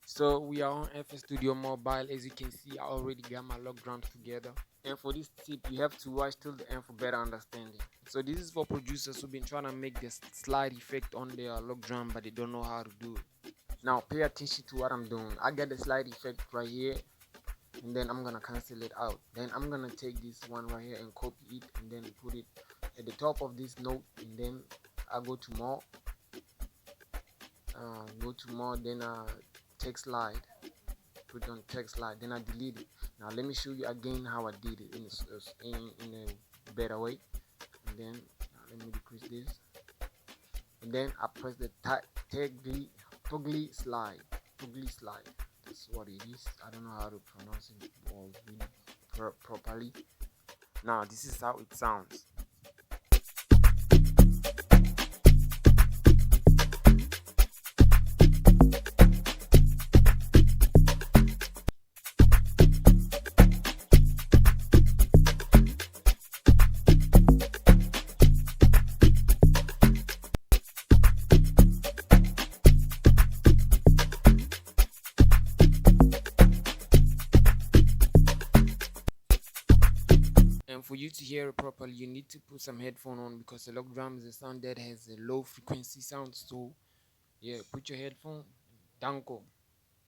So we are on FS Studio Mobile. As you can see, I already got my logdrums together. And for this tip, you have to watch till the end for better understanding. So this is for producers who've been trying to make this slide effect on their logdrum, but they don't know how to do it. Now pay attention to what I'm doing. I got the slide effect right here, and then I'm gonna cancel it out. Then I'm gonna take this one right here and copy it, and then put it at the top of this note, and then I go to more, then text slide, put on text slide, then I delete it. Now let me show you again how I did it in a better way. And then let me decrease this, and then I press the toggle slide. That's what it is. I don't know how to pronounce it or read it properly. Now this is how it sounds. And for you to hear it properly, you need to put some headphone on, because the log drum is a sound that has a low frequency sound. So yeah, put your headphone. Danko.